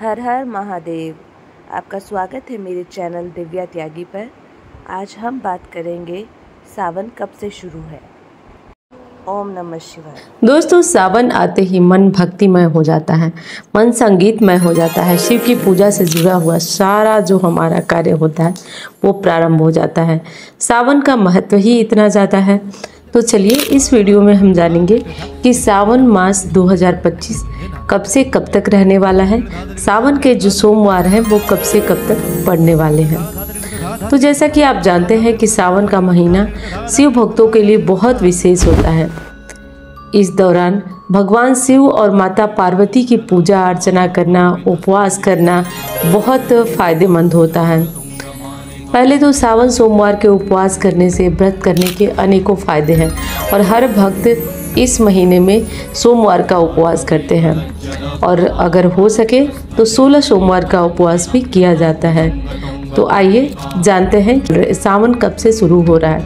हर हर महादेव। आपका स्वागत है मेरे चैनल दिव्या त्यागी पर। आज हम बात करेंगे सावन कब से शुरू है। ओम नमः शिवाय। दोस्तों, सावन आते ही मन भक्तिमय हो जाता है, मन संगीतमय हो जाता है। शिव की पूजा से जुड़ा हुआ सारा जो हमारा कार्य होता है वो प्रारंभ हो जाता है। सावन का महत्व ही इतना ज़्यादा है। तो चलिए इस वीडियो में हम जानेंगे कि सावन मास 2025 कब से कब तक रहने वाला है। सावन के जो सोमवार हैं वो कब से कब तक पड़ने वाले हैं। तो जैसा कि आप जानते हैं कि सावन का महीना शिव भक्तों के लिए बहुत विशेष होता है। इस दौरान भगवान शिव और माता पार्वती की पूजा अर्चना करना, उपवास करना बहुत फायदेमंद होता है। पहले तो सावन सोमवार के उपवास करने से व्रत करने के अनेकों फायदे हैं और हर भक्त इस महीने में सोमवार का उपवास करते हैं और अगर हो सके तो 16 सोमवार का उपवास भी किया जाता है। तो आइए जानते हैं सावन कब से शुरू हो रहा है।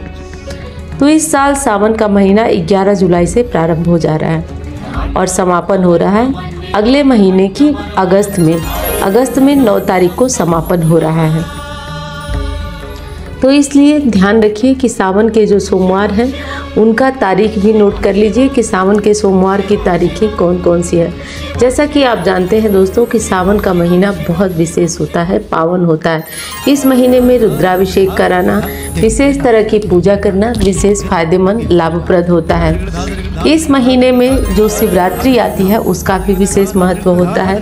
तो इस साल सावन का महीना 11 जुलाई से प्रारंभ हो जा रहा है और समापन हो रहा है अगले महीने की अगस्त में 9 तारीख को समापन हो रहा है। तो इसलिए ध्यान रखिए कि सावन के जो सोमवार हैं उनका तारीख भी नोट कर लीजिए कि सावन के सोमवार की तारीखें कौन कौन सी है। जैसा कि आप जानते हैं दोस्तों कि सावन का महीना बहुत विशेष होता है, पावन होता है। इस महीने में रुद्राभिषेक कराना, विशेष तरह की पूजा करना विशेष फायदेमंद लाभप्रद होता है। इस महीने में जो शिवरात्रि आती है उसका भी विशेष महत्व होता है।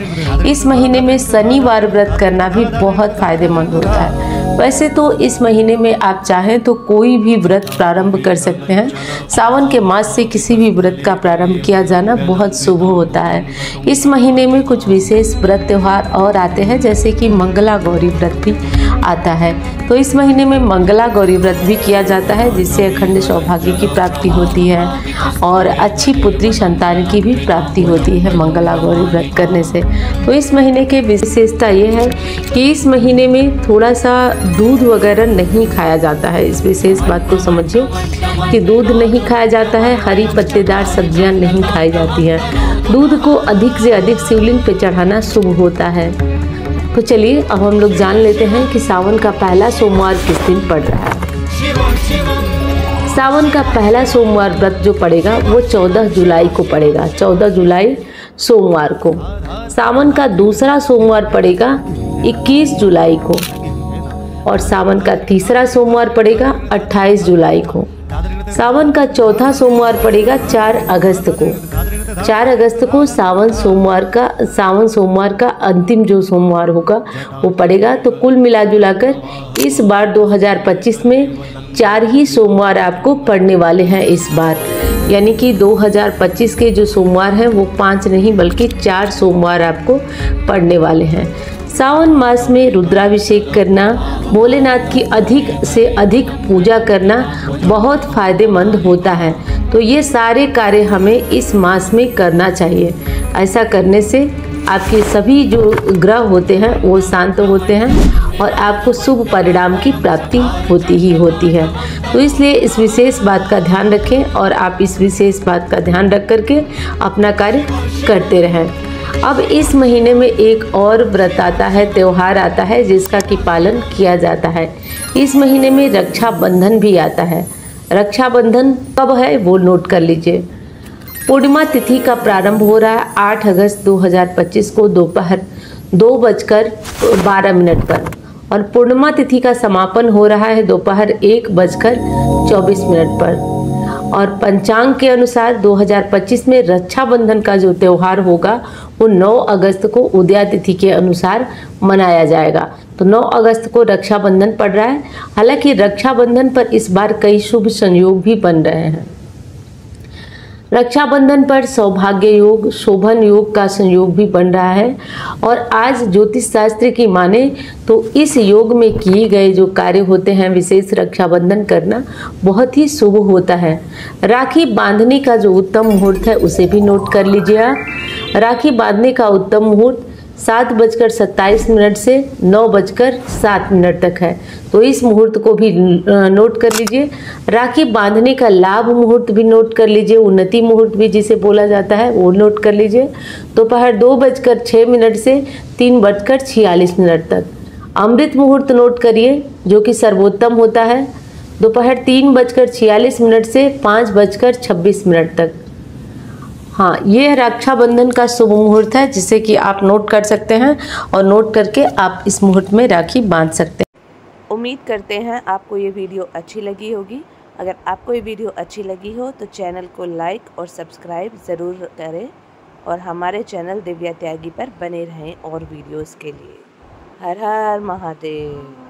इस महीने में शनिवार व्रत करना भी बहुत फायदेमंद होता है। वैसे तो इस महीने में आप चाहें तो कोई भी व्रत प्रारंभ कर सकते हैं। सावन के मास से किसी भी व्रत का प्रारंभ किया जाना बहुत शुभ होता है। इस महीने में कुछ विशेष व्रत त्यौहार और आते हैं, जैसे कि मंगला गौरी व्रत भी आता है। तो इस महीने में मंगला गौरी व्रत भी किया जाता है, जिससे अखंड सौभाग्य की प्राप्ति होती है और अच्छी पुत्री संतान की भी प्राप्ति होती है मंगला गौरी व्रत करने से। तो इस महीने की विशेषता ये है कि इस महीने में थोड़ा सा दूध वगैरह नहीं खाया जाता है। इस विशेष बात को समझिए कि दूध नहीं खाया जाता है, हरी पत्तेदार सब्जियां नहीं खाई जाती हैं। दूध को अधिक से अधिक शिवलिंग पे चढ़ाना शुभ होता है। तो चलिए अब हम लोग जान लेते हैं कि सावन का पहला सोमवार किस दिन पड़ रहा है। सावन का पहला सोमवार व्रत जो पड़ेगा वो 14 जुलाई को पड़ेगा, 14 जुलाई सोमवार को। सावन का दूसरा सोमवार पड़ेगा 21 जुलाई को और सावन का तीसरा सोमवार पड़ेगा 28 जुलाई को। सावन का चौथा सोमवार पड़ेगा 4 अगस्त को। 4 अगस्त को सावन सोमवार का अंतिम जो सोमवार होगा वो पड़ेगा। तो कुल मिला जुलाकर इस बार 2025 में 4 ही सोमवार आपको पड़ने वाले हैं इस बार। यानी कि 2025 के जो सोमवार हैं वो 5 नहीं बल्कि 4 सोमवार आपको पड़ने वाले हैं। सावन मास में रुद्राभिषेक करना, भोलेनाथ की अधिक से अधिक पूजा करना बहुत फायदेमंद होता है। तो ये सारे कार्य हमें इस मास में करना चाहिए। ऐसा करने से आपके सभी जो ग्रह होते हैं वो शांत होते हैं और आपको शुभ परिणाम की प्राप्ति होती ही होती है। तो इसलिए इस विशेष बात का ध्यान रखें और आप इस विशेष बात का ध्यान रख करके अपना कार्य करते रहें। अब इस महीने में एक और व्रत आता है, त्यौहार आता है जिसका कि पालन किया जाता है। इस महीने में रक्षाबंधन भी आता है। रक्षाबंधन कब है वो नोट कर लीजिए। पूर्णिमा तिथि का प्रारंभ हो रहा है 8 अगस्त 2025 को दोपहर 2:12 पर और पूर्णिमा तिथि का समापन हो रहा है दोपहर 1:24 पर। और पंचांग के अनुसार 2025 में रक्षाबंधन का जो त्यौहार होगा वो 9 अगस्त को उदया तिथि के अनुसार मनाया जाएगा। तो 9 अगस्त को रक्षाबंधन पड़ रहा है। हालांकि रक्षाबंधन पर इस बार कई शुभ संयोग भी बन रहे हैं। रक्षाबंधन पर सौभाग्य योग, शोभन योग का संयोग भी बन रहा है और आज ज्योतिष शास्त्र की माने तो इस योग में किए गए जो कार्य होते हैं, विशेष रक्षाबंधन करना बहुत ही शुभ होता है। राखी बांधने का जो उत्तम मुहूर्त है उसे भी नोट कर लीजिए आप। राखी बांधने का उत्तम मुहूर्त 7:27 से 9:07 तक है। तो इस मुहूर्त को भी नोट कर लीजिए। राखी बांधने का लाभ मुहूर्त भी नोट कर लीजिए, उन्नति मुहूर्त भी जिसे बोला जाता है वो नोट कर लीजिए। दोपहर 2:06 से 3:46 तक। अमृत मुहूर्त नोट करिए जो कि सर्वोत्तम होता है, दोपहर 3:46 से 5:26 तक। हाँ, ये रक्षाबंधन का शुभ मुहूर्त है जिसे कि आप नोट कर सकते हैं और नोट करके आप इस मुहूर्त में राखी बांध सकते हैं। उम्मीद करते हैं आपको ये वीडियो अच्छी लगी होगी। अगर आपको ये वीडियो अच्छी लगी हो तो चैनल को लाइक और सब्सक्राइब ज़रूर करें और हमारे चैनल दिव्या त्यागी पर बने रहें और वीडियोस के लिए। हर हर महादेव।